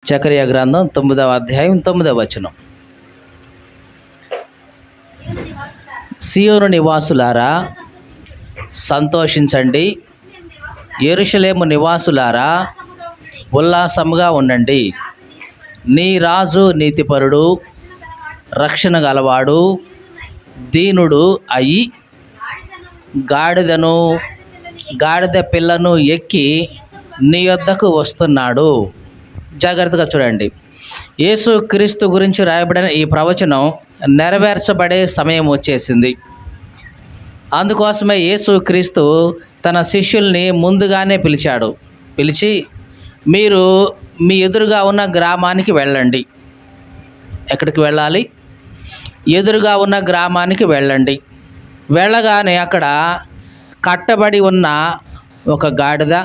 జకర్యా గ్రంథం 9వ అధ్యాయం 9వ వచనం. సియోను నివాసులారా సంతోషించండి, యెరూషలేము నివాసులారా ఉల్లాసముగా ఉండండి. నీ రాజు నీతిపరుడు, రక్షణ గలవాడు, దీనుడు అయి గాడిద పిల్లను ఎక్కి నీ యొద్దకు వస్తున్నాడు. జాగ్రత్తగా చూడండి. యేసు క్రీస్తు గురించి రాయబడిన ఈ ప్రవచనం నెరవేర్చబడే సమయం వచ్చేసింది. అందుకోసమే యేసు క్రీస్తు తన శిష్యుల్ని ముందుగానే పిలిచి మీరు మీ ఎదురుగా ఉన్న గ్రామానికి వెళ్ళండి. ఎక్కడికి వెళ్ళాలి? ఎదురుగా ఉన్న గ్రామానికి వెళ్ళండి. వెళ్ళగానే అక్కడ కట్టబడి ఉన్న ఒక గాడిద,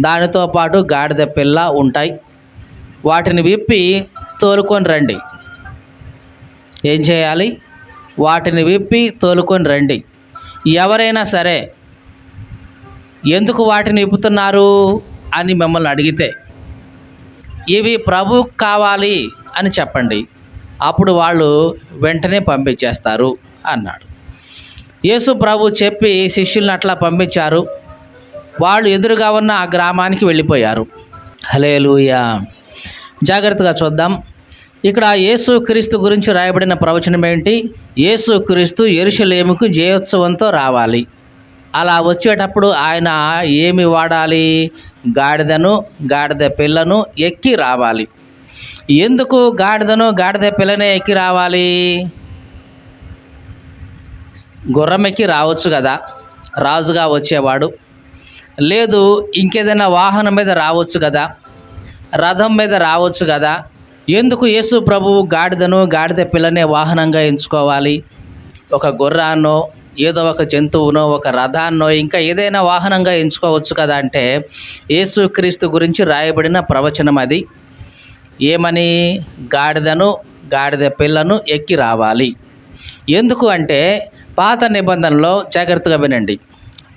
దానితో పాటు గాడిద పిల్ల ఉంటాయి. వాటిని విప్పి తోలుకొని రండి. ఏం చేయాలి? వాటిని విప్పి తోలుకొని రండి. ఎవరైనా సరే ఎందుకు వాటిని విప్పుతున్నారు అని మిమ్మల్ని అడిగితే ఇవి ప్రభువుకు కావాలి అని చెప్పండి. అప్పుడు వాళ్ళు వెంటనే పంపించేస్తారు అన్నాడు. యేసు ప్రభు చెప్పి శిష్యుల్ని అట్లా పంపించారు. వాళ్ళు ఎదురుగా ఉన్న ఆ గ్రామానికి వెళ్ళిపోయారు. హల్లెలూయా. జాగ్రత్తగా చూద్దాం. ఇక్కడ యేసు క్రీస్తు గురించి రాయబడిన ప్రవచనం ఏంటి? యేసు క్రీస్తు యెరూషలేముకు జయోత్సవంతో రావాలి. అలా వచ్చేటప్పుడు ఆయన ఏమి వాడాలి? గాడిద పిల్లను ఎక్కి రావాలి. ఎందుకు గాడిద పిల్లనే ఎక్కి రావాలి? గుర్రం ఎక్కి రావచ్చు కదా, రాజుగా వచ్చేవాడు. లేదు, ఇంకేదైనా వాహనం మీద రావచ్చు కదా, రథం మీద రావచ్చు కదా. ఎందుకు యేసు ప్రభువు గాడిద పిల్లనే వాహనంగా ఎంచుకోవాలి? ఒక గుర్రాన్నో, ఏదో ఒక జంతువునో, ఒక రథాన్నో, ఇంకా ఏదైనా వాహనంగా ఎంచుకోవచ్చు కదా. అంటే యేసు క్రీస్తు గురించి రాయబడిన ప్రవచనం అది. ఏమని? గాడిద పిల్లను ఎక్కి రావాలి. ఎందుకు అంటే పాత నిబంధనలో, జాగ్రత్తగా వినండి,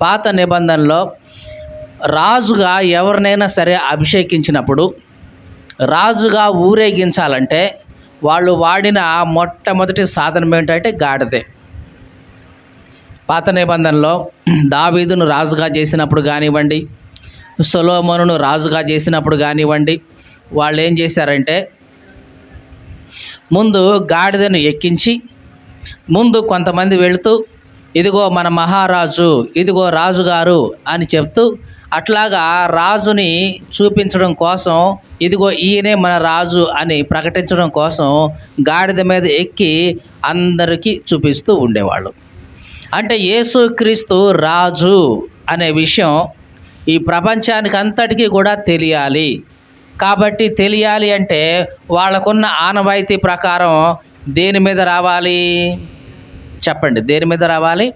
పాత నిబంధనలో రాజుగా ఎవరినైనా సరే అభిషేకించినప్పుడు, రాజుగా ఊరేగించాలంటే వాళ్ళు వాడిన మొట్టమొదటి సాధనం ఏంటంటే గాడిదే. పాత నిబంధనలో దావీదును రాజుగా చేసినప్పుడు కానివ్వండి, సొలొమోనును రాజుగా చేసినప్పుడు కానివ్వండి, వాళ్ళు ఏం చేశారంటే ముందు గాడిదను ఎక్కించి ముందు కొంతమంది వెళుతూ ఇదిగో మన మహారాజు, ఇదిగో రాజుగారు అని చెప్తూ, అట్లాగా రాజుని చూపించడం కోసం, ఇదిగో ఈయనే మన రాజు అని ప్రకటించడం కోసం గాడిద మీద ఎక్కి అందరికీ చూపిస్తూ ఉండేవాళ్ళు. అంటే యేసుక్రీస్తు రాజు అనే విషయం ఈ ప్రపంచానికి అంతటికీ కూడా తెలియాలి. కాబట్టి తెలియాలి అంటే వాళ్ళకున్న ఆనవాయితీ ప్రకారం దేని మీద రావాలి? చెప్పండి, దేని మీద రావాలి?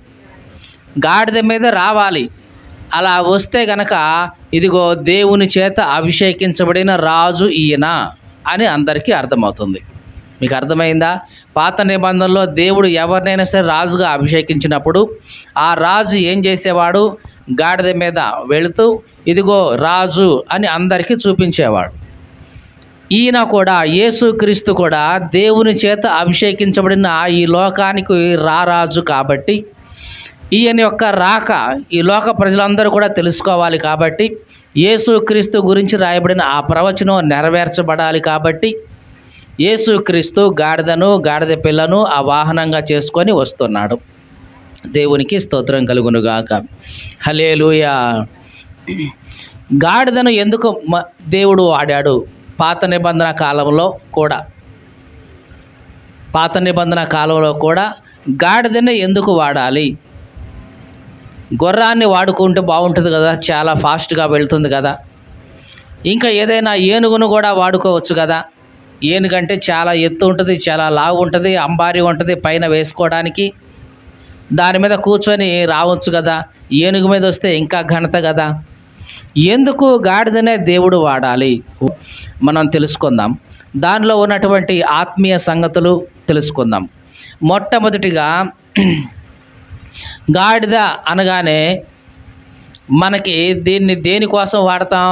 గాడిద మీద రావాలి. అలా వస్తే గనక ఇదిగో దేవుని చేత అభిషేకించబడిన రాజు ఈయన అని అందరికీ అర్థమవుతుంది. మీకు అర్థమైందా? పాత నిబంధనలో దేవుడు ఎవరినైనా సరే రాజుగా అభిషేకించినప్పుడు ఆ రాజు ఏం చేసేవాడు? గాడిద మీద వెళుతూ ఇదిగో రాజు అని అందరికీ చూపించేవాడు. ఈయన కూడా, యేసుక్రీస్తు కూడా దేవుని చేత అభిషేకించబడిన ఈ లోకానికి రారాజు కాబట్టి, ఈయన యొక్క రాక ఈ లోక ప్రజలందరూ కూడా తెలుసుకోవాలి కాబట్టి, యేసుక్రీస్తు గురించి రాయబడిన ఆ ప్రవచనం నెరవేర్చబడాలి కాబట్టి యేసుక్రీస్తు గాడిద పిల్లను ఆ వాహనంగా చేసుకొని వస్తున్నాడు. దేవునికి స్తోత్రం కలుగునుగాక. హల్లెలూయా. గాడిదను ఎందుకు దేవుడు వాడాడు? పాత నిబంధన కాలంలో కూడా గాడిదనే ఎందుకు వాడాలి? గుర్రాన్ని వాడుకుంటే బాగుంటుంది కదా, చాలా ఫాస్ట్గా వెళ్తుంది కదా. ఇంకా ఏదైనా ఏనుగును కూడా వాడుకోవచ్చు కదా. ఏనుగంటే చాలా ఎత్తు ఉంటుంది, చాలా లావు ఉంటుంది, అంబారి ఉంటుంది పైన వేసుకోవడానికి. దాని మీద కూర్చొని రావచ్చు కదా. ఏనుగు మీద వస్తే ఇంకా ఘనత కదా. ఎందుకు గాడిదనే దేవుడు వాడాలి? మనం తెలుసుకుందాం. దానిలో ఉన్నటువంటి ఆత్మీయ సంగతులు తెలుసుకుందాం. మొట్టమొదటిగా గాడిద అనగానే మనకి దీన్ని దేనికోసం వాడతాం?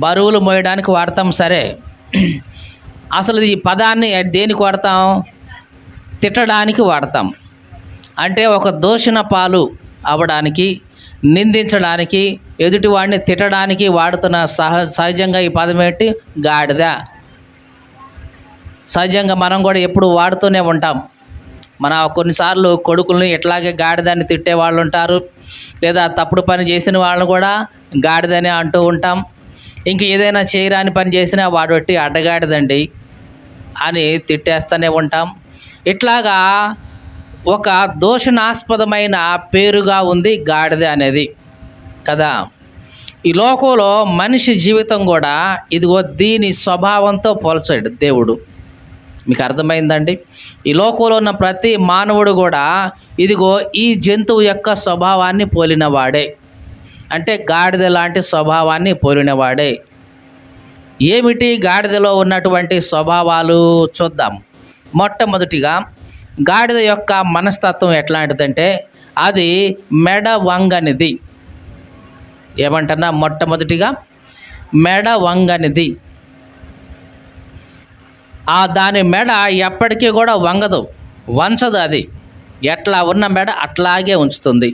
బరువులు మోయడానికి వాడతాం సరే. అసలు ఈ పదాన్ని దేనికి వాడతాం? తిట్టడానికి వాడతాం. అంటే ఒక దూషణ పాలు అవ్వడానికి, నిందించడానికి, ఎదుటివాడిని తిట్టడానికి వాడుతున్న సహజంగా ఈ పదం ఏంటి? గాడిద. సహజంగా మనం కూడా ఎప్పుడు వాడుతూనే ఉంటాం. మన కొన్నిసార్లు కొడుకుల్ని ఇట్లాగే గాడిదని తిట్టే వాళ్ళు ఉంటారు, లేదా తప్పుడు పని చేసిన వాళ్ళని కూడా గాడిదని అంటూ ఉంటాం. ఇంక ఏదైనా చేయరాని పని చేసినా వాడు వచ్చి అడ్డగాడిదండి అని తిట్టేస్తూనే ఉంటాం. ఇట్లాగా ఒక దూషణాస్పదమైన పేరుగా ఉంది గాడిద అనేది కదా. ఈ లోకంలో మనిషి జీవితం కూడా ఇదిగో దీని స్వభావంతో పోల్చాడు దేవుడు. మీకు అర్థమైందండి? ఈ లోకంలో ఉన్న ప్రతి మానవుడు కూడా ఇదిగో ఈ జంతువు యొక్క స్వభావాన్ని పోలినవాడే. అంటే గాడిద లాంటి స్వభావాన్ని పోలినవాడే. ఏమిటి గాడిదలో ఉన్నటువంటి స్వభావాలు చూద్దాం. మొట్టమొదటిగా గాడిద యొక్క మనస్తత్వం ఎట్లాంటిదంటే అది మెడ వంగనిది. ఏమంటున్నా? మొట్టమొదటిగా మెడ వంగనిది. దాని మెడ ఎప్పటికీ కూడా వంగదు, వంచదు. అది ఎట్లా ఉన్న మెడ అట్లాగే ఉంచుతుంది.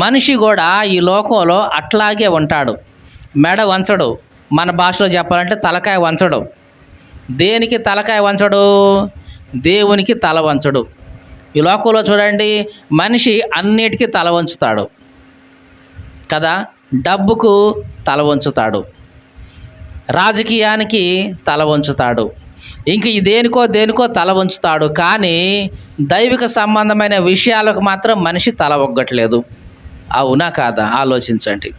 మనిషి కూడా ఈ లోకంలో అట్లాగే ఉంటాడు, మెడ వంచడు. మన భాషలో చెప్పాలంటే తలకాయ వంచడు. దేనికి తలకాయ వంచడు? దేవునికి తల వంచడు. ఈ లోకంలో చూడండి, మనిషి అన్నిటికీ తల వంచుతాడు కదా. డబ్బుకు తల వంచుతాడు, రాజకీయానికి తల వంచుతాడు, ఇంక దేనికో తల వంచుతాడు. కానీ దైవిక సంబంధమైన విషయాలకు మాత్రం మనిషి తల ఒగ్గట్లేదు. అవునా కాదా? ఆలోచించండి.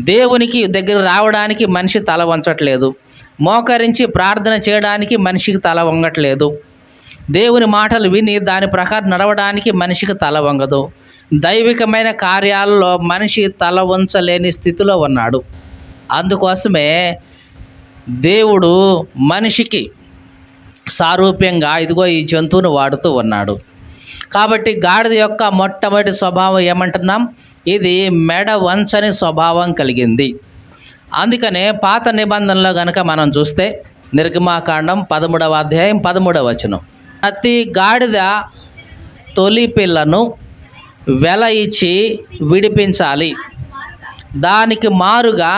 దేవునికి దగ్గర రావడానికి మనిషి తల వంచట్లేదు. మోకరించి ప్రార్థన చేయడానికి మనిషికి తల వంగట్లేదు. దేవుని మాటలు విని దాని ప్రకారం నడవడానికి మనిషికి తల వంగదు. దైవికమైన కార్యాలలో మనిషి తల వంచలేని స్థితిలో ఉన్నాడు. అందుకోసమే దేవుడు మనిషికి సారూప్యంగా ఇదిగో ఈ జంతువును వాడుతూ ఉన్నాడు. కాబట్టి గాడిద యొక్క మొట్టమొదటి స్వభావం ఏమంటున్నాం? ఇది మెడ వంచని స్వభావం కలిగింది. అందుకనే పాత నిబంధనలో గనక మనం చూస్తే నిర్గమాకాండం 13వ అధ్యాయం 13వ వచనం, ప్రతి గాడిద తొలి పిల్లను వెల ఇచ్చి విడిపించాలి, దానికి మారుగా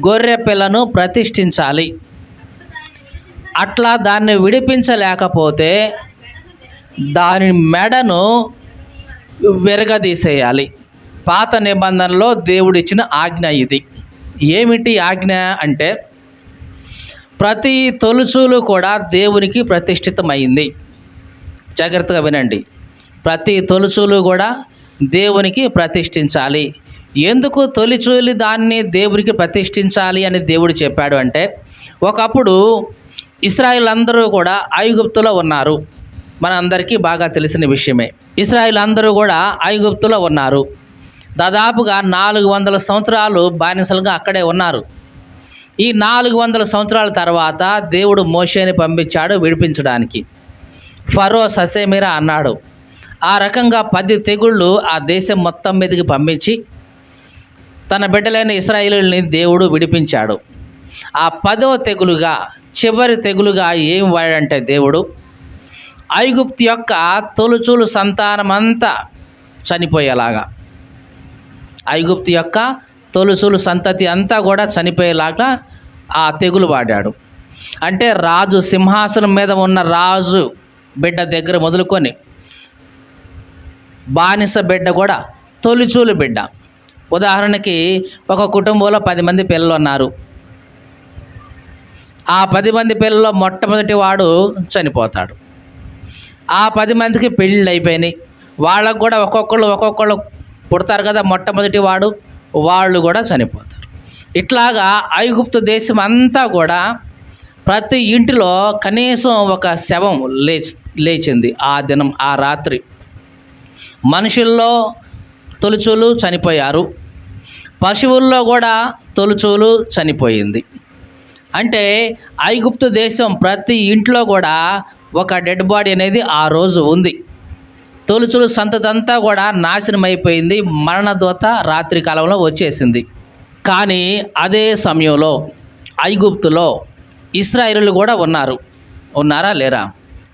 గొర్రె పిల్లను ప్రతిష్ఠించాలి. అట్లా దాన్ని విడిపించలేకపోతే దాని మెడను విరగదీసేయాలి. పాత నిబంధనలో దేవుడిచ్చిన ఆజ్ఞ ఇది. ఏమిటి ఆజ్ఞ అంటే ప్రతి తొలుచూలు కూడా దేవునికి ప్రతిష్ఠితమైంది. జాగ్రత్తగా వినండి. ప్రతి తొలుచూలు కూడా దేవునికి ప్రతిష్ఠించాలి. ఎందుకు తొలిచూలి దాన్ని దేవునికి ప్రతిష్ఠించాలి అని దేవుడు చెప్పాడు అంటే, ఒకప్పుడు ఇశ్రాయేల్ అందరూ కూడా ఐగుప్తులో ఉన్నారు. మనందరికీ బాగా తెలిసిన విషయమే. ఇశ్రాయేల్ అందరూ కూడా ఐగుప్తులో ఉన్నారు. దాదాపుగా 400 సంవత్సరాలు బానిసలుగా అక్కడే ఉన్నారు. ఈ 400 సంవత్సరాల తర్వాత దేవుడు మోషేని పంపించాడు విడిపించడానికి. ఫరో ససేమిరా అన్నాడు. ఆ రకంగా 10 తెగుళ్ళు ఆ దేశం మొత్తం మీదకి పంపించి తన బిడ్డలైన ఇశ్రాయేలుని దేవుడు విడిపించాడు. ఆ 10వ తెగులుగా, చివరి తెగులుగా ఏం వాడంటే దేవుడు ఐగుప్తు యొక్క తొలుచూలు సంతానమంతా చనిపోయేలాగా, ఐగుప్తు యొక్క తొలుచూలు సంతతి అంతా కూడా చనిపోయేలాగా ఆ తెగులు వాడాడు. అంటే రాజు సింహాసనం మీద ఉన్న రాజు బిడ్డ దగ్గర మొదలుకొని బానిస బిడ్డ కూడా తొలిచూలు బిడ్డ. ఉదాహరణకి ఒక కుటుంబంలో 10 మంది పిల్లలు ఉన్నారు. ఆ 10 మంది పిల్లల్లో మొట్టమొదటి వాడు చనిపోతాడు. ఆ 10 మందికి పెళ్ళిళ్ళు అయిపోయినాయి. వాళ్ళకు కూడా ఒక్కొక్కళ్ళు పుడతారు కదా, మొట్టమొదటి వాడు, వాళ్ళు కూడా చనిపోతారు. ఇట్లాగా ఐగుప్తు దేశం అంతా కూడా ప్రతి ఇంటిలో కనీసం ఒక శవం లేచింది ఆ దినం, ఆ రాత్రి. మనుషుల్లో తొలుచూలు చనిపోయారు, పశువుల్లో కూడా తొలుచూలు చనిపోయింది. అంటే ఐగుప్తు దేశం ప్రతి ఇంట్లో కూడా ఒక డెడ్ బాడీ అనేది ఆ రోజు ఉంది. తొలుచూలు సంతతంతా కూడా నాశనం అయిపోయింది. మరణదూత రాత్రి కాలంలో వచ్చేసింది. కానీ అదే సమయంలో ఐగుప్తులో ఇశ్రాయేలీయులు కూడా ఉన్నారా లేరా?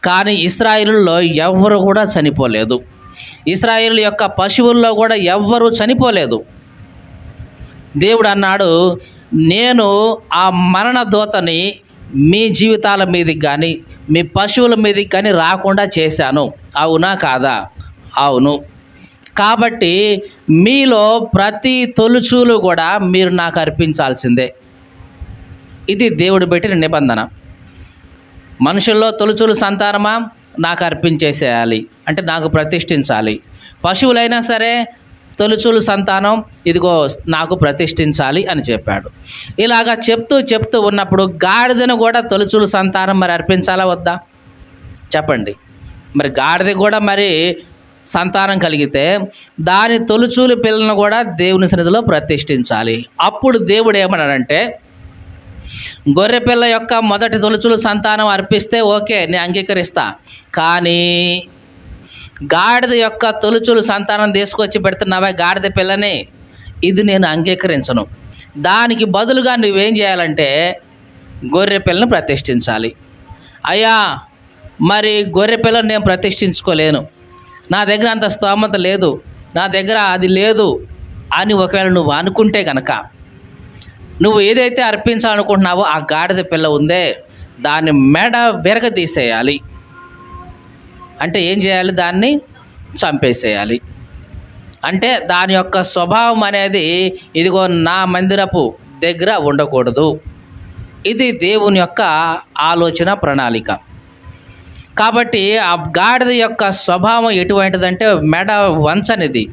కానీ ఇశ్రాయేలీయుల్లో ఎవ్వరు కూడా చనిపోలేదు. ఇశ్రాయేలు యొక్క పశువుల్లో కూడా ఎవ్వరూ చనిపోలేదు. దేవుడు అన్నాడు, నేను ఆ మరణ దూతని మీ జీవితాల మీదకి కానీ మీ పశువుల మీదకి కానీ రాకుండా చేశాను. అవునా కాదా? అవును. కాబట్టి మీలో ప్రతి తొలుచూలు కూడా మీరు నాకు అర్పించాల్సిందే. ఇది దేవుడు పెట్టిన నిబంధన. మనుషుల్లో తొలుచూలు సంతానమా నాకు అర్పించేసేయాలి, అంటే నాకు ప్రతిష్ఠించాలి. పశువులైనా సరే తొలుచూలు సంతానం ఇదిగో నాకు ప్రతిష్ఠించాలి అని చెప్పాడు. ఇలాగా చెప్తూ ఉన్నప్పుడు గాడిదను కూడా తొలుచూలు సంతానం మరి అర్పించాలా వద్దా చెప్పండి? మరి గాడిద కూడా మరి సంతానం కలిగితే దాని తొలుచూలు పిల్లలను కూడా దేవుని సన్నిధిలో ప్రతిష్ఠించాలి. అప్పుడు దేవుడు ఏమన్నాడంటే, గొర్రెపిల్ల యొక్క మొదటి తొలుచూలు సంతానం అర్పిస్తే ఓకే, నేను అంగీకరిస్తా. కానీ గాడిద యొక్క తొలుచూలు సంతానం తీసుకొచ్చి పెడుతున్నావా గాడిద పిల్లని, ఇది నేను అంగీకరించను. దానికి బదులుగా నువ్వేం చేయాలంటే గొర్రె పిల్లను ప్రతిష్ఠించాలి. అయ్యా, మరి గొర్రె పిల్లను నేను ప్రతిష్ఠించుకోలేను, నా దగ్గర అంత స్తోమత లేదు, నా దగ్గర అది లేదు అని ఒకవేళ నువ్వు అనుకుంటే కనుక, నువ్వు ఏదైతే అర్పించాలనుకుంటున్నావో ఆ గాడిద పిల్ల ఉందే దాన్ని మెడ విరగదీసేయాలి. అంటే ఏం చేయాలి? దాన్ని చంపేసేయాలి. అంటే దాని యొక్క స్వభావం అనేది ఇదిగో నా మందిరపు దగ్గర ఉండకూడదు. ఇది దేవుని యొక్క ఆలోచన ప్రణాళిక. కాబట్టి ఆ గాడిద యొక్క స్వభావం ఎటువంటిదంటే మెడ వంచనిది.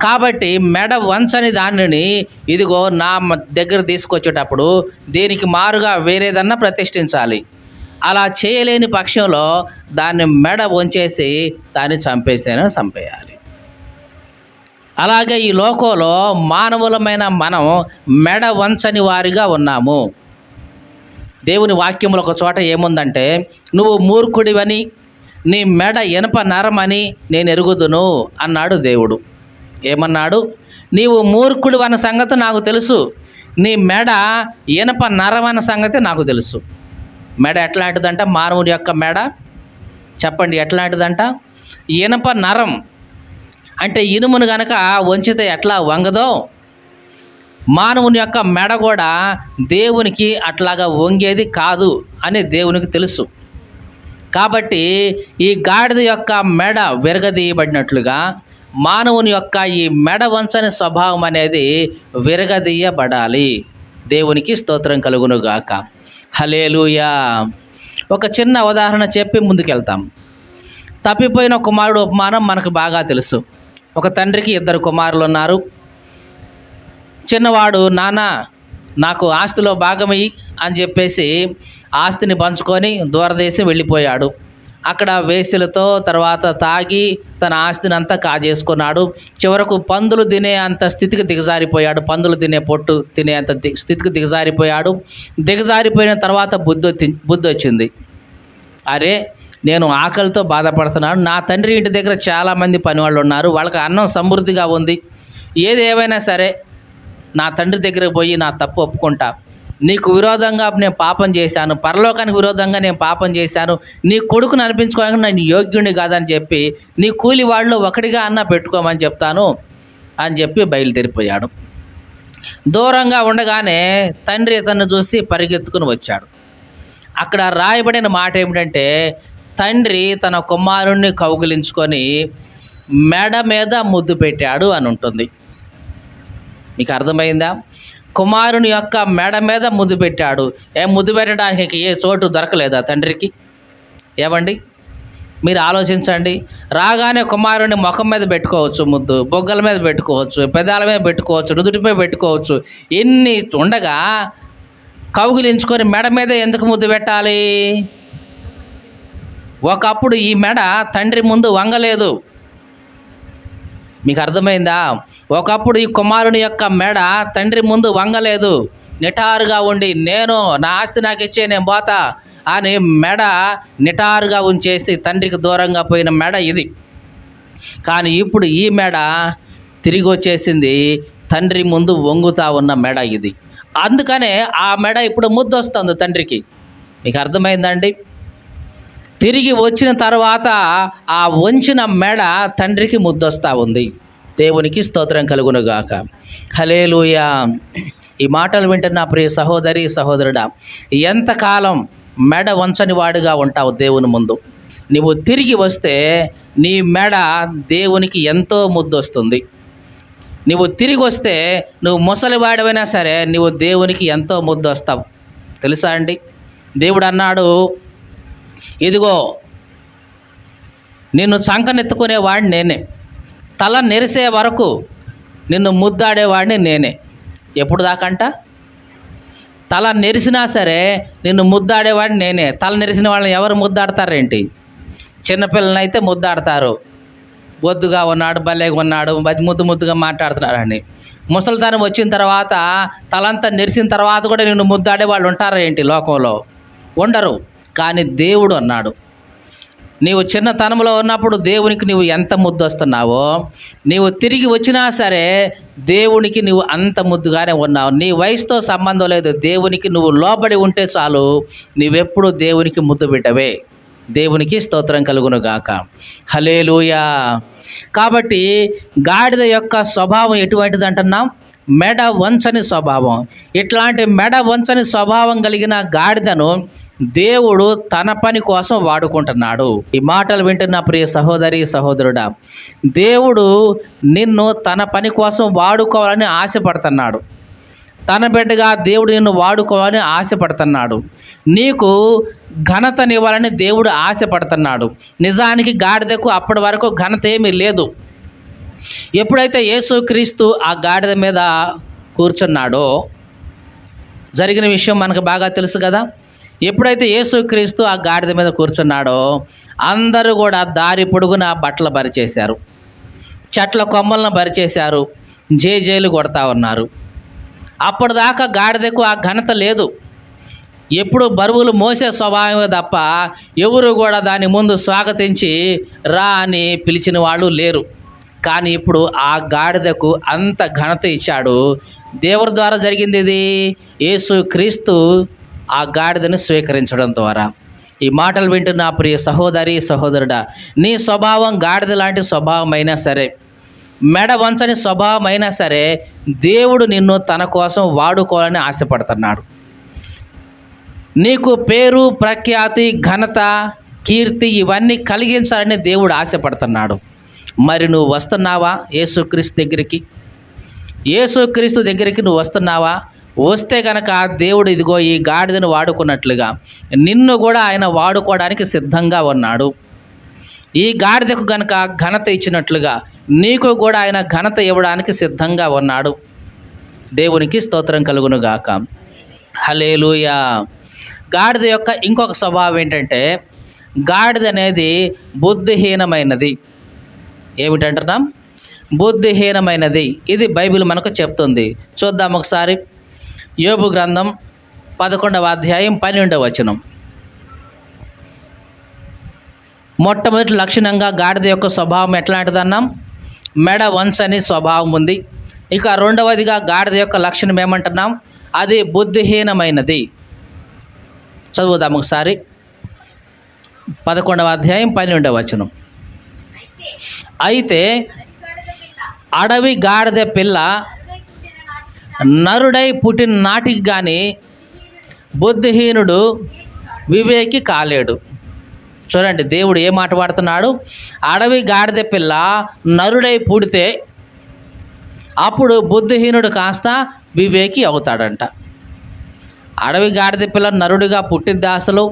కాబట్టి మెడ వంచని దానిని ఇదిగో నా దగ్గర తీసుకొచ్చేటప్పుడు దీనికి మారుగా వేరేదన్నా ప్రతిష్ఠించాలి. అలా చేయలేని పక్షంలో దాన్ని మెడ వంచేసి దాన్ని చంపేయాలి. అలాగే ఈ లోకంలో మానవులమైన మనం మెడ వంచని వారిగా ఉన్నాము. దేవుని వాక్యములో ఒక చోట ఏముందంటే, నువ్వు మూర్ఖుడివని నీ మెడ ఇనప నరమని నేను ఎరుగుదును అన్నాడు దేవుడు. ఏమన్నాడు? నీవు మూర్ఖుడు అన్న సంగతి నాకు తెలుసు, నీ మెడ ఇనప నరం అన్న సంగతి నాకు తెలుసు. మెడ ఎట్లాంటిదంట? మానవుని యొక్క మెడ చెప్పండి ఎట్లాంటిదంట? ఇనప నరం. అంటే ఇనుమును గనక వంచితే ఎట్లా వంగదో, మానవుని యొక్క మెడ కూడా దేవునికి అట్లాగా వంగేది కాదు అని దేవునికి తెలుసు. కాబట్టి ఈ గాడిద యొక్క మెడ విరగదీయబడినట్లుగా మానవుని యొక్క ఈ మెడ వంచని స్వభావం అనేది విరగదీయబడాలి. దేవునికి స్తోత్రం కలుగునుగాక. హల్లెలూయా. ఒక చిన్న ఉదాహరణ చెప్పి ముందుకెళ్తాం. తప్పిపోయిన కుమారుడు ఉపమానం మనకు బాగా తెలుసు. ఒక తండ్రికి 2 కుమారులు ఉన్నారు. చిన్నవాడు, నాన్న నాకు ఆస్తిలో భాగమయ్యి అని చెప్పేసి ఆస్తిని పంచుకొని దూరదేశం వెళ్ళిపోయాడు. అక్కడ వేశ్యలతో తర్వాత తాగి తన ఆస్తిని అంతా కాజేసుకున్నాడు. చివరకు పందులు తినే అంత స్థితికి దిగజారిపోయాడు. పందులు తినే పొట్టు తినే అంత స్థితికి దిగజారిపోయాడు. దిగజారిపోయిన తర్వాత బుద్ధి వచ్చింది. అరే, నేను ఆకలితో బాధపడుతున్నాను, నా తండ్రి ఇంటి దగ్గర చాలామంది పనివాళ్ళు ఉన్నారు, వాళ్ళకి అన్నం సమృద్ధిగా ఉంది, ఏది ఏమైనా సరే నా తండ్రి దగ్గరకు పోయి నా తప్పు ఒప్పుకుంటా, నీకు విరోధంగా నేను పాపం చేశాను, పరలోకానికి విరోధంగా నేను పాపం చేశాను, నీ కొడుకుని అనిపించుకోవడానికి నేను యోగ్యుడిని కాదని చెప్పి నీ కూలి వాళ్ళు ఒకటిగా అన్న పెట్టుకోమని చెప్తాను అని చెప్పి బయలుదేరిపోయాడు. దూరంగా ఉండగానే తండ్రి ఇతన్ని చూసి పరిగెత్తుకుని వచ్చాడు. అక్కడ రాయబడిన మాట ఏమిటంటే, తండ్రి తన కుమారుణ్ణి కౌగిలించుకొని మెడ మీద ముద్దు పెట్టాడు అని ఉంటుంది. మీకు అర్థమైందా? కుమారుని యొక్క మెడ మీద ముద్దు పెట్టాడు. ముద్దు పెట్టడానికి ఏ చోటు దొరకలేదా తండ్రికి? ఏమండి, మీరు ఆలోచించండి. రాగానే కుమారుని ముఖం మీద పెట్టుకోవచ్చు, ముద్దు బొగ్గల మీద పెట్టుకోవచ్చు, పెదాల మీద పెట్టుకోవచ్చు, నుదుటిపై పెట్టుకోవచ్చు, ఎన్ని ఉండగా కౌగిలించుకొని మెడ మీద ఎందుకు ముద్దు పెట్టాలి? ఒకప్పుడు ఈ మెడ తండ్రి ముందు వంగలేదు. మీకు అర్థమైందా? ఒకప్పుడు ఈ కుమారుని యొక్క మెడ తండ్రి ముందు వంగలేదు. నిటారుగా ఉండి నేను నా ఆస్తి నాకు ఇచ్చే నేను పోతా అని మెడ నిటారుగా ఉంచేసి తండ్రికి దూరంగా పోయిన మెడ ఇది. కానీ ఇప్పుడు ఈ మెడ తిరిగి వచ్చేసింది తండ్రి ముందు వంగుతా ఉన్న మెడ ఇది. అందుకనే ఆ మెడ ఇప్పుడు ముద్దొస్తుంది తండ్రికి. మీకు అర్థమైందండి? తిరిగి వచ్చిన తర్వాత ఆ వంచిన మెడ తండ్రికి ముద్దొస్తూ ఉంది. దేవునికి స్తోత్రం కలుగునుగాక. హల్లెలూయా. ఈ మాటలు వింటున్న ప్రియ సహోదరి సహోదరుడా, ఎంతకాలం మెడ వంచని వాడుగా ఉంటావు దేవుని ముందు? నువ్వు తిరిగి వస్తే నీ మెడ దేవునికి ఎంతో ముద్దొస్తుంది. నువ్వు తిరిగి వస్తే నువ్వు ముసలివాడవైనా సరే నువ్వు దేవునికి ఎంతో ముద్దొస్తావు. తెలుసా అండి? దేవుడు అన్నాడు, ఇదిగో నిన్ను చంకనెత్తుకునేవాడిని నేనే, తల నెరిసే వరకు నిన్ను ముద్దాడేవాడిని నేనే. ఎప్పుడు దాకంట? తల నెరిసినా సరే నిన్ను ముద్దాడేవాడిని నేనే. తల నెరిసిన వాళ్ళని ఎవరు ముద్దాడతారేంటి? చిన్నపిల్లలనైతే ముద్దాడతారు, బొద్దుగా ఉన్నాడు, భలేగా ఉన్నాడు, ముద్దు ముద్దుగా మాట్లాడుతున్నారని. ముసలితనం వచ్చిన తర్వాత తలంతా నెరిసిన తర్వాత కూడా నిన్ను ముద్దాడే వాళ్ళు ఉంటారా ఏంటి లోకంలో? ఉండరు. కానీ దేవుడు అన్నాడు, నీవు చిన్నతనంలో ఉన్నప్పుడు దేవునికి నువ్వు ఎంత ముద్దు వస్తున్నావో, నీవు తిరిగి వచ్చినా సరే దేవునికి నువ్వు అంత ముద్దుగానే ఉన్నావు. నీ వయసుతో సంబంధం లేదు. దేవునికి నువ్వు లోబడి ఉంటే చాలు, నీవెప్పుడు దేవునికి ముద్దు బిడ్డవే. దేవునికి స్తోత్రం కలుగునుగాక. హల్లెలూయా. కాబట్టి గాడిద యొక్క స్వభావం ఎటువంటిది అంటున్నాం? మెడ వంచని స్వభావం. ఇట్లాంటి మెడ వంచని స్వభావం కలిగిన గాడిదను దేవుడు తన పని కోసం వాడుకుంటున్నాడు. ఈ మాటలు వింటున్న ప్రియ సహోదరి సహోదరుడా, దేవుడు నిన్ను తన పని కోసం వాడుకోవాలని ఆశపడుతున్నాడు. తన బిడ్డగా దేవుడు నిన్ను వాడుకోవాలని ఆశపడుతున్నాడు. నీకు ఘనతనివ్వాలని దేవుడు ఆశపడుతున్నాడు. నిజానికి గాడిదకు అప్పటి వరకు ఘనత ఏమీ లేదు. ఎప్పుడైతే యేసుక్రీస్తు ఆ గాడిద మీద కూర్చున్నాడో, జరిగిన విషయం మనకు బాగా తెలుసు కదా. ఎప్పుడైతే యేసుక్రీస్తు ఆ గాడిద మీద కూర్చున్నాడో అందరూ కూడా దారి పొడుగున బట్టలు పరిచేశారు, చెట్ల కొమ్మలను పరిచేశారు, జేజేలు కొడతా ఉన్నారు. అప్పటిదాకా గాడిదకు ఆ ఘనత లేదు. ఎప్పుడు బరువులు మోసే స్వభావమే తప్ప ఎవరు కూడా దాని ముందు స్వాగతించి రా అని పిలిచిన వాళ్ళు లేరు. కానీ ఇప్పుడు ఆ గాడిదకు అంత ఘనత ఇచ్చాడు. దేవుడి ద్వారా జరిగింది ఇది. యేసుక్రీస్తు ఆ గాడిదను స్వీకరించడం ద్వారా. ఈ మాటలు వింటున్న ప్రియ సహోదరి సహోదరుడా, నీ స్వభావం గాడిద లాంటి స్వభావం అయినా సరే, మెడ వంచని స్వభావం అయినా సరే, దేవుడు నిన్ను తన కోసం వాడుకోవాలని ఆశపడుతున్నాడు. నీకు పేరు, ప్రఖ్యాతి, ఘనత, కీర్తి ఇవన్నీ కలిగించాలని దేవుడు ఆశపడుతున్నాడు. మరి నువ్వు వస్తున్నావా యేసుక్రీస్తు దగ్గరికి? యేసుక్రీస్తు దగ్గరికి నువ్వు వస్తున్నావా? వస్తే గనక దేవుడు ఇదిగో ఈ గాడిదను వాడుకున్నట్లుగా నిన్ను కూడా ఆయన వాడుకోవడానికి సిద్ధంగా ఉన్నాడు. ఈ గాడిదకు గనక ఘనత ఇచ్చినట్లుగా నీకు కూడా ఆయన ఘనత ఇవ్వడానికి సిద్ధంగా ఉన్నాడు. దేవునికి స్తోత్రం కలుగునుగాక. హల్లెలూయా. గాడిద యొక్క ఇంకొక స్వభావం ఏంటంటే, గాడిద అనేది బుద్ధిహీనమైనది. ఏమిటంటున్నాం? బుద్ధిహీనమైనది. ఇది బైబిల్ మనకు చెప్తుంది. చూద్దాం ఒకసారి. యోబు గ్రంథం 11వ అధ్యాయం 12వ వచనం. మొట్టమొదటి లక్షణంగా గాడిద యొక్క స్వభావం ఎట్లాంటిదన్నాం? మెడ వంచని స్వభావం ఉంది. ఇక రెండవదిగా గాడిద యొక్క లక్షణం ఏమంటున్నాం? అది బుద్ధిహీనమైనది. చదువుదాం ఒకసారి. 11వ అధ్యాయం 12వ వచనం. అయితే అడవి గాడిద పిల్ల నరుడై పుట్టిన నాటికి కానీ బుద్ధిహీనుడు వివేకి కాలేడు. చూడండి దేవుడు ఏ మాట వాడుతున్నాడు? అడవి గాడిద పిల్ల నరుడై పుడితే అప్పుడు బుద్ధిహీనుడు కాస్త వివేకి అవుతాడంట. అడవి గాడిద పిల్ల నరుడిగా పుట్టిద్దా అసలు?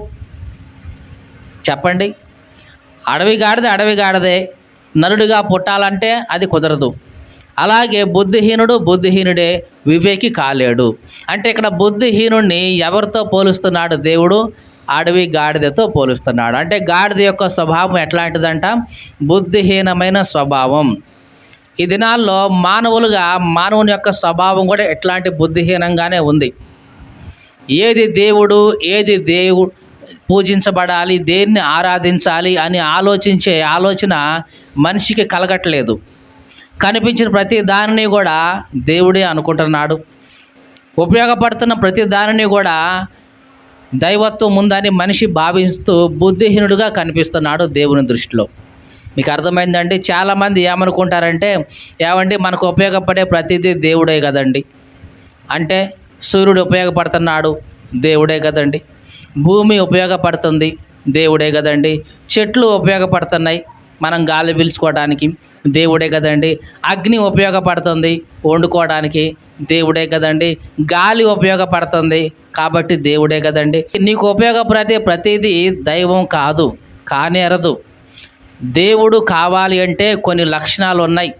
చెప్పండి. అడవి గాడిదే నరుడిగా పుట్టాలంటే అది కుదరదు. అలాగే బుద్ధిహీనుడే వివేకి కాలేడు. అంటే ఇక్కడ బుద్ధిహీనుడిని ఎవరితో పోలుస్తున్నాడు దేవుడు? అడవి గాడిదతో పోలుస్తున్నాడు. అంటే గాడిద యొక్క స్వభావం ఎట్లాంటిదంట? బుద్ధిహీనమైన స్వభావం. ఈ దినాల్లో మానవుని యొక్క స్వభావం కూడా ఎట్లాంటి బుద్ధిహీనంగానే ఉంది. ఏది దేవుడు, ఏది దేవుడు పూజించబడాలి, దేన్ని ఆరాధించాలి అని ఆలోచన మనిషికి కలగట్లేదు. కనిపించిన ప్రతి దానిని కూడా దేవుడే అనుకుంటున్నాడు. ఉపయోగపడుతున్న ప్రతి దానిని కూడా దైవత్వం ఉందని మనిషి భావిస్తూ బుద్ధిహీనుడుగా కనిపిస్తున్నాడు దేవుని దృష్టిలో. మీకు అర్థమైందండి? చాలామంది ఏమనుకుంటారంటే, ఏమండి మనకు ఉపయోగపడే ప్రతిదీ దేవుడే కదండి. అంటే సూర్యుడు ఉపయోగపడుతున్నాడు, దేవుడే కదండి. భూమి ఉపయోగపడుతుంది, దేవుడే కదండి. చెట్లు ఉపయోగపడుతున్నాయి మనం గాలి పీల్చుకోవడానికి, దేవుడే కదండి. అగ్ని ఉపయోగపడుతుంది వండుకోవడానికి, దేవుడే కదండి. గాలి ఉపయోగపడుతుంది కాబట్టి దేవుడే కదండి. నీకు ఉపయోగపడే ప్రతిదీ దైవం కాదు, కానేరదు. దేవుడు కావాలి అంటే కొన్ని లక్షణాలు ఉన్నాయి.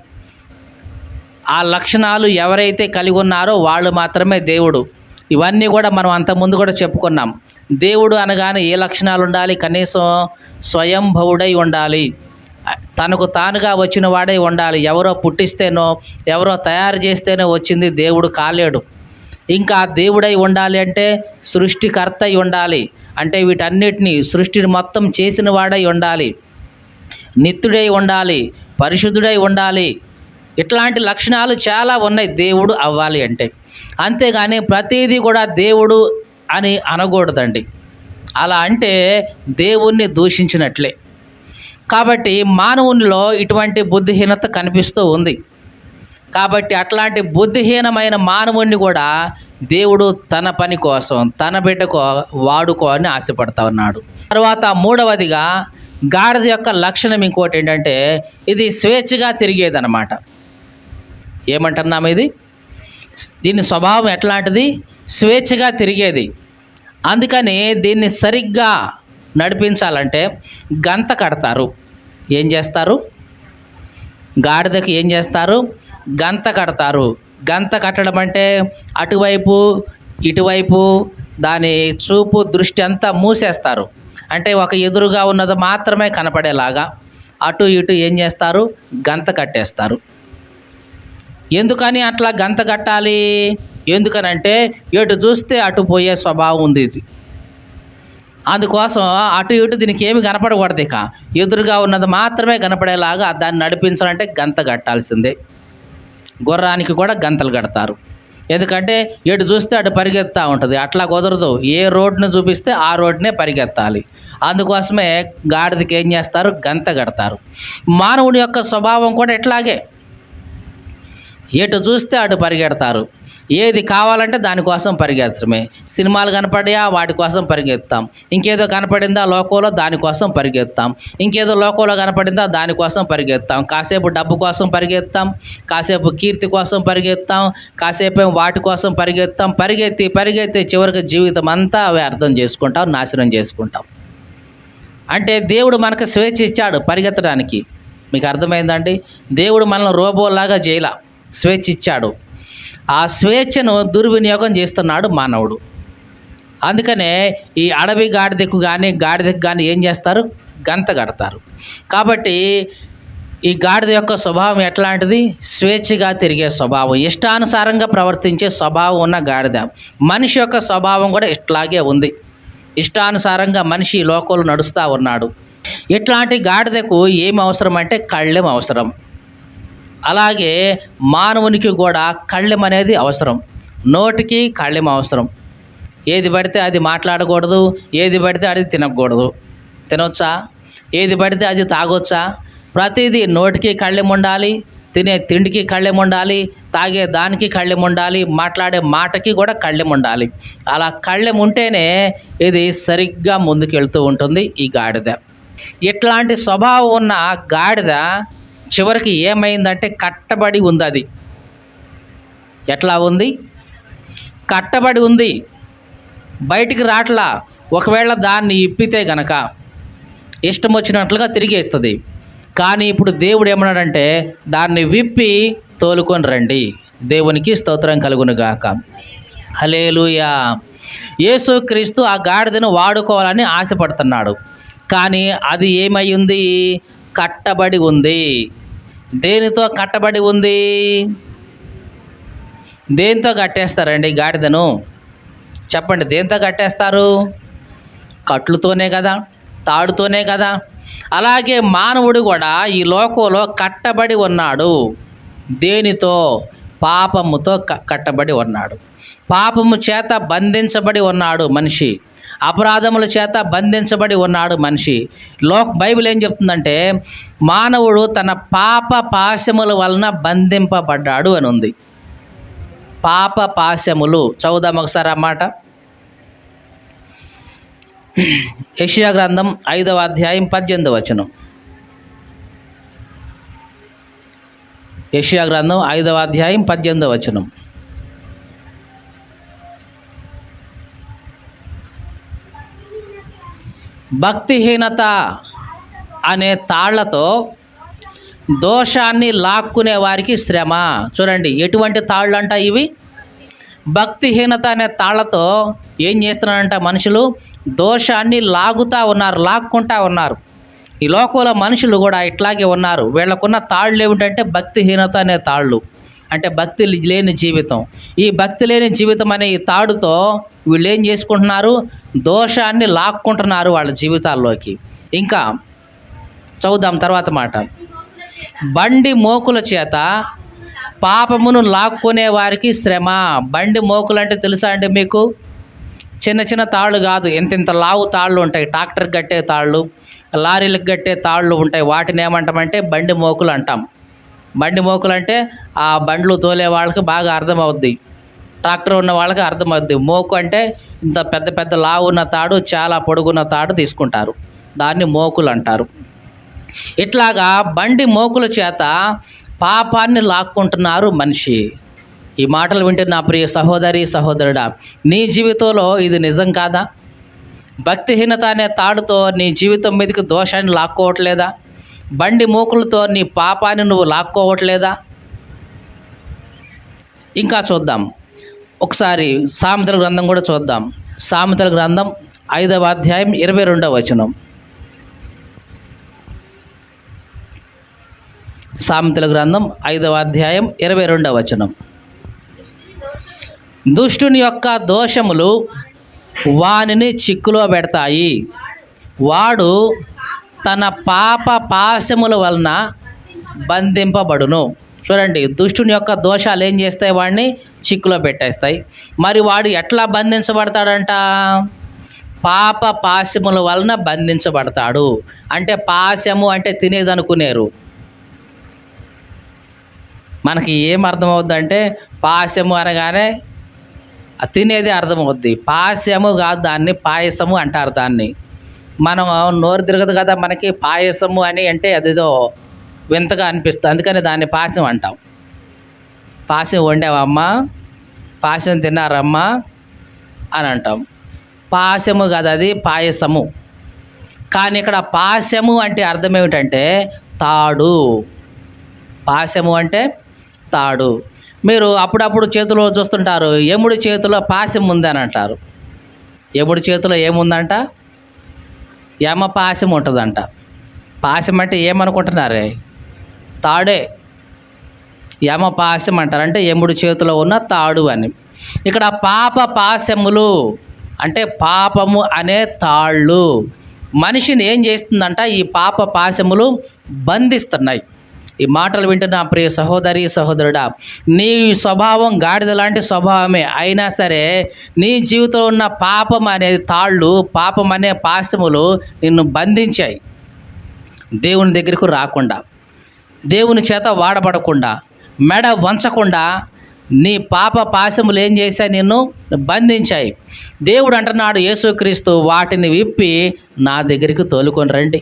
ఆ లక్షణాలు ఎవరైతే కలిగి ఉన్నారో వాళ్ళు మాత్రమే దేవుడు. ఇవన్నీ కూడా మనం అంతకుముందు కూడా చెప్పుకున్నాం. దేవుడు అనగానే ఏ లక్షణాలు ఉండాలి? కనీసం స్వయంభవుడై ఉండాలి, తనకు తానుగా వచ్చిన వాడై ఉండాలి. ఎవరో పుట్టిస్తేనో ఎవరో తయారు చేస్తేనో వచ్చింది దేవుడు కాలేడు. ఇంకా దేవుడై ఉండాలి అంటే సృష్టికర్త అయి ఉండాలి. అంటే వీటన్నిటినీ సృష్టిని మొత్తం చేసిన వాడై ఉండాలి, నిత్యుడై ఉండాలి, పరిశుద్ధుడై ఉండాలి. ఇట్లాంటి లక్షణాలు చాలా ఉన్నాయి దేవుడు అవ్వాలి అంటే. అంతేగాని ప్రతిదీ కూడా దేవుడు అని అనకూడదండి. అలా అంటే దేవుణ్ణి దూషించినట్లే. కాబట్టి మానవునిలో ఇటువంటి బుద్ధిహీనత కనిపిస్తూ ఉంది. కాబట్టి అట్లాంటి బుద్ధిహీనమైన మానవుణ్ణి కూడా దేవుడు తన పని కోసం, తన బిడ్డకు వాడుకోవాలని ఆశపడతా ఉన్నాడు. తర్వాత మూడవదిగా గాడిద యొక్క లక్షణం ఇంకోటి ఏంటంటే, ఇది స్వేచ్ఛగా తిరిగేదన్నమాట. ఏమంటున్నాము ఇది? దీని స్వభావం ఎట్లాంటిది? స్వేచ్ఛగా తిరిగేది. అందుకని దీన్ని సరిగ్గా నడిపించాలంటే గంత కడతారు. ఏం చేస్తారు? గాడిదకి ఏం చేస్తారు? గంత కడతారు. గంత కట్టడం అంటే అటువైపు ఇటువైపు దాని చూపు దృష్టి అంతా మూసేస్తారు. అంటే ఒక ఎదురుగా ఉన్నది మాత్రమే కనపడేలాగా అటు ఇటు ఏం చేస్తారు? గంత కట్టేస్తారు. ఎందుకని అట్లా గంత కట్టాలి? ఎందుకనంటే ఎటు చూస్తే అటు పోయే స్వభావం ఉంది ఇది. అందుకోసం అటు ఇటు దీనికి ఏమి కనపడకూడదు. ఇక ఎదురుగా ఉన్నది మాత్రమే కనపడేలాగా దాన్ని నడిపించాలంటే గంత కట్టాల్సిందే. గుర్రానికి కూడా గంతలు కడతారు. ఎందుకంటే ఎటు చూస్తే అటు పరిగెత్తా ఉంటుంది. అట్లా కుదరదు. ఏ రోడ్డును చూపిస్తే ఆ రోడ్డునే పరిగెత్తాలి. అందుకోసమే గాడిదకి ఏం చేస్తారు? గంత కడతారు. మానవుని యొక్క స్వభావం కూడా ఇట్లాగే. ఎటు చూస్తే అటు పరిగెడతారు. ఏది కావాలంటే దానికోసం పరిగెత్తడమే. సినిమాలు కనపడాయా వాటి కోసం పరిగెత్తాం. ఇంకేదో కనపడిందా లోకంలో దానికోసం పరిగెత్తాం. ఇంకేదో లోకంలో కనపడిందా దానికోసం పరిగెత్తాం. కాసేపు డబ్బు కోసం పరిగెత్తాం, కాసేపు కీర్తి కోసం పరిగెత్తాం, కాసేపు వాటి కోసం పరిగెత్తాం. పరిగెత్తి చివరికి జీవితం అంతా అవి అర్థం చేసుకుంటాం, నాశనం చేసుకుంటాం. అంటే దేవుడు మనకు స్వేచ్ఛ ఇచ్చాడు పరిగెత్తడానికి. మీకు అర్థమైందండి? దేవుడు మనల్ని రోబోలాగా చేయలా, స్వేచ్ఛ ఇచ్చాడు. ఆ స్వేచ్ఛను దుర్వినియోగం చేస్తున్నాడు మానవుడు. అందుకనే ఈ అడవి గాడిదకు కానీ ఏం చేస్తారు? గంత కడతారు. కాబట్టి ఈ గాడిద యొక్క స్వభావం ఎట్లాంటిది? స్వేచ్ఛగా తిరిగే స్వభావం, ఇష్టానుసారంగా ప్రవర్తించే స్వభావం ఉన్న గాడిద. మనిషి యొక్క స్వభావం కూడా ఇట్లాగే ఉంది. ఇష్టానుసారంగా మనిషి ఈ లోకంలో నడుస్తూ ఉన్నాడు. ఇట్లాంటి గాడిదకు ఏమి అవసరం అంటే కళ్ళెం అవసరం. అలాగే మానవునికి కూడా కళ్ళెం అనేది అవసరం. నోటికి కళ్ళెం అవసరం. ఏది పడితే అది మాట్లాడకూడదు, ఏది పడితే అది తినకూడదు. తినొచ్చా? ఏది పడితే అది తాగొచ్చా? ప్రతిదీ నోటికి కళ్ళెం ఉండాలి, తినే తిండికి కళ్ళెం ఉండాలి, తాగే దానికి కళ్ళెం ఉండాలి, మాట్లాడే మాటకి కూడా కళ్ళెం ఉండాలి. అలా కళ్ళెం ఉంటేనే ఇది సరిగ్గా ముందుకెళ్తూ ఉంటుంది ఈ గాడిద. ఇట్లాంటి స్వభావం ఉన్న గాడిద చివరికి ఏమైందంటే కట్టబడి ఉంది. అది ఎట్లా ఉంది? కట్టబడి ఉంది, బయటికి రాట్లా. ఒకవేళ దాన్ని ఇప్పితే గనక ఇష్టం వచ్చినట్లుగా తిరిగేస్తుంది. కానీ ఇప్పుడు దేవుడు ఏమన్నాడంటే దాన్ని విప్పి తోలుకొని రండి. దేవునికి స్తోత్రం కలుగునుగాక. హల్లెలూయా. యేసుక్రీస్తు ఆ గాడిదను వాడుకోవాలని ఆశపడుతున్నాడు. కానీ అది ఏమై ఉంది? కట్టబడి ఉంది. దేనితో కట్టబడి ఉంది? దేంతో కట్టేస్తారండి గాడిదను? చెప్పండి, దేంతో కట్టేస్తారు? కట్లుతోనే కదా, తాడుతోనే కదా. అలాగే మానవుడు కూడా ఈ లోకంలో కట్టబడి ఉన్నాడు. దేనితో? పాపముతో కట్టబడి ఉన్నాడు. పాపము చేత బంధించబడి ఉన్నాడు మనిషి. అపరాధముల చేత బంధించబడి ఉన్నాడు మనిషి. బైబిల్ ఏం చెప్తుందంటే మానవుడు తన పాప పాశముల వలన బంధింపబడ్డాడు అని ఉంది. పాప పాశములు చదువుదాం ఒకసారి ఆ మాట. యెషయా గ్రంథం 5వ అధ్యాయం 18వ వచనం. యెషయా గ్రంథం 5వ అధ్యాయం 18వ వచనం. భక్తిహీనత అనే తాళ్లతో దోషాన్ని లాక్కునే వారికి శ్రమ. చూడండి ఎటువంటి తాళ్ళు అంట ఇవి. భక్తిహీనత అనే తాళ్లతో ఏం చేస్తున్నారంట మనుషులు? దోషాన్ని లాక్కుంటా ఉన్నారు. ఈ లోకంలో మనుషులు కూడా ఇట్లాగే ఉన్నారు. వీళ్ళకున్న తాళ్ళు ఏమిటంటే భక్తిహీనత అనే తాళ్ళు, అంటే భక్తి లేని జీవితం. ఈ భక్తి లేని జీవితం అనే ఈ తాడుతో వీళ్ళు ఏం చేసుకుంటున్నారు? దోషాన్ని లాక్కుంటున్నారు వాళ్ళ జీవితాల్లోకి. ఇంకా చదువుదాం తర్వాత మాట. బండి మోకుల చేత పాపమును లాక్కునే వారికి శ్రమ. బండి మోకులు అంటే తెలుసా అండి మీకు? చిన్న చిన్న తాళ్ళు కాదు, ఇంత లావు తాళ్ళు ఉంటాయి. ట్రాక్టర్కి కట్టే తాళ్ళు, లారీలకు కట్టే తాళ్ళు ఉంటాయి. వాటిని ఏమంటామంటే బండి మోకులు అంటాం. బండి మోకులు అంటే ఆ బండ్లు తోలే వాళ్ళకి బాగా అర్థమవుద్ది, ట్రాక్టర్ ఉన్న వాళ్ళకి అర్థమవుద్ది. మోకు అంటే ఇంత పెద్ద పెద్ద లావు ఉన్న తాడు, చాలా పొడుగున్న తాడు తీసుకుంటారు, దాన్ని మోకులు అంటారు. ఇట్లాగా బండి మోకుల చేత పాపాన్ని లాక్కుంటున్నారు మనిషి. ఈ మాటలు వింటే నా ప్రియ సహోదరి సహోదరుడా, నీ జీవితంలో ఇది నిజం కాదా? భక్తిహీనత అనే తాడుతో నీ జీవితం మీదకి దోషాన్ని లాక్కోవట్లేదా? బండి మోకులతో నీ పాపాన్ని నువ్వు లాక్కోవట్లేదా? ఇంకా చూద్దాం ఒకసారి సామెతల గ్రంథం కూడా చూద్దాం. సామెతల గ్రంథం 5వ అధ్యాయం 22వ వచనం. సామెతల గ్రంథం 5వ అధ్యాయం 22వ వచనం. దుష్టుని యొక్క దోషములు వానిని చిక్కులో పెడతాయి, వాడు తన పాప పాశముల వలన బంధింపబడును. చూడండి, దుష్టుని యొక్క దోషాలు ఏం చేస్తాయి? వాడిని చిక్కులో పెట్టేస్తాయి. మరి వాడు ఎట్లా బంధించబడతాడంట? పాప పాశముల వలన బంధించబడతాడు. అంటే పాశము అంటే తినేది అనుకునేరు. మనకి ఏం అర్థమవుద్దంటే పాశము అనగానే తినేది అర్థమవుద్ది. పాశము కాదు, దాన్ని పాయసము అంటారు. దాన్ని మనం నోరు తిరగదు కదా మనకి. పాయసము అని అంటే అదేదో వింతగా అనిపిస్తుంది, అందుకని దాన్ని పాశం అంటాం. పాశం వండావమ్మా, పాశం తిన్నారమ్మా అని అంటాం. పాశము కాదు, అది పాయసము. కానీ ఇక్కడ పాశము అంటే అర్థం ఏమిటంటే తాడు. పాశము అంటే తాడు. మీరు అప్పుడప్పుడు చేతిలో చూస్తుంటారు, యముడి చేతిలో పాశం ఉందని అంటారు. యముడి చేతిలో ఏముందంట? యమ పాశం ఉంటుందంట. పాశం అంటే ఏమనుకుంటున్నారే? తాడే. యమ పాశం అంటారు, అంటే యముడి చేతిలో ఉన్న తాడు అని. ఇక్కడ పాప పాశములు అంటే పాపము అనే తాళ్ళు మనిషిని ఏం చేస్తుందంట? ఈ పాప పాశములు బంధిస్తున్నాయి. ఈ మాటలు వింటున్న ప్రియ సహోదరి సహోదరుడా, నీ స్వభావం గాడిద లాంటి స్వభావమే అయినా సరే నీ జీవితంలో ఉన్న పాపం అనే తాళ్ళు, పాపం అనే పాశములు నిన్ను బంధించాయి. దేవుని దగ్గరకు రాకుండా, దేవుని చేత వాడబడకుండా, మెడ వంచకుండా నీ పాప పాశములు ఏం చేశాయి? నిన్ను బంధించాయి. దేవుడు అంటున్నాడు, యేసుక్రీస్తు, వాటిని విప్పి నా దగ్గరికి తోలుకొని రండి,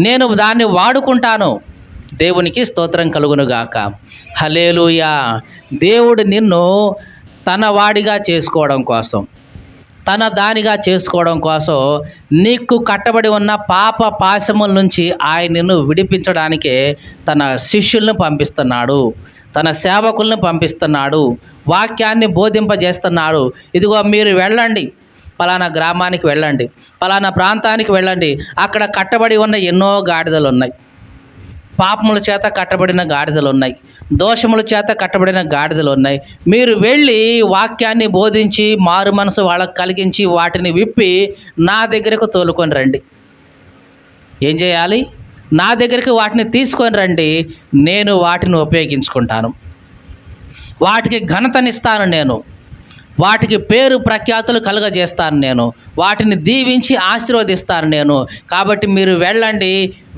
నేను దాన్ని వాడుకుంటాను. దేవునికి స్తోత్రం కలుగునుగాక. హల్లెలూయా. దేవుడు నిన్ను తన వాడిగా చేసుకోవడం కోసం, తన దానిగా చేసుకోవడం కోసం నీకు కట్టబడి ఉన్న పాప పాశముల నుంచి ఆయన నిన్ను విడిపించడానికే తన శిష్యుల్ని పంపిస్తున్నాడు, తన సేవకుల్ని పంపిస్తున్నాడు, వాక్యాన్ని బోధింపజేస్తున్నాడు. ఇదిగో మీరు వెళ్ళండి, పలానా గ్రామానికి వెళ్ళండి, పలానా ప్రాంతానికి వెళ్ళండి, అక్కడ కట్టబడి ఉన్న ఎన్నో గాడిదలు ఉన్నాయి. పాపముల చేత కట్టబడిన గాడిదలు ఉన్నాయి, దోషముల చేత కట్టబడిన గాడిదలు ఉన్నాయి. మీరు వెళ్ళి వాక్యాన్ని బోధించి మారు మనసు వాళ్ళకు కలిగించి వాటిని విప్పి నా దగ్గరకు తోలుకొని రండి. ఏం చేయాలి? నా దగ్గరికి వాటిని తీసుకొని రండి, నేను వాటిని ఉపయోగించుకుంటాను. వాటికి ఘనతనిస్తాను నేను, వాటికి పేరు ప్రఖ్యాతులు కలుగజేస్తాను నేను, వాటిని దీవించి ఆశీర్వదిస్తాను నేను. కాబట్టి మీరు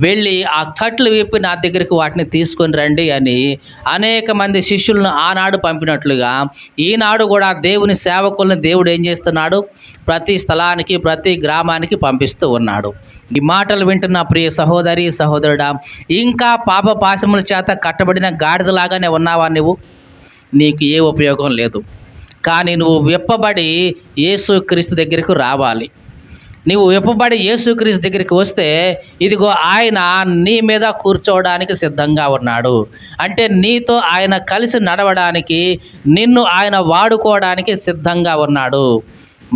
వెళ్ళి ఆ కట్లు విప్పి నా దగ్గరికి వాటిని తీసుకొని రండి అని అనేక మంది శిష్యులను ఆనాడు పంపినట్లుగా ఈనాడు కూడా దేవుని సేవకులను దేవుడు ఏం చేస్తున్నాడు? ప్రతి స్థలానికి, ప్రతి గ్రామానికి పంపిస్తూ ఉన్నాడు. ఈ మాటలు వింటున్న ప్రియ సహోదరి సహోదరుడా, ఇంకా పాప పాశముల చేత కట్టబడిన గాడిదలాగానే ఉన్నావా నువ్వు? నీకు ఏ ఉపయోగం లేదు. కానీ నువ్వు విప్పబడి యేసుక్రీస్తు దగ్గరికి రావాలి. నువ్వు విప్పబడి యేసుక్రీస్తు దగ్గరికి వస్తే ఇదిగో ఆయన నీ మీద కూర్చోవడానికి సిద్ధంగా ఉన్నాడు. అంటే నీతో ఆయన కలిసి నడవడానికి, నిన్ను ఆయన వాడుకోవడానికి సిద్ధంగా ఉన్నాడు.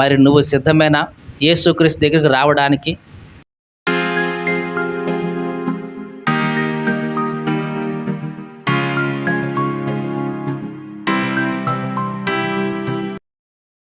మరి నువ్వు సిద్ధమేనా యేసుక్రీస్తు దగ్గరికి రావడానికి?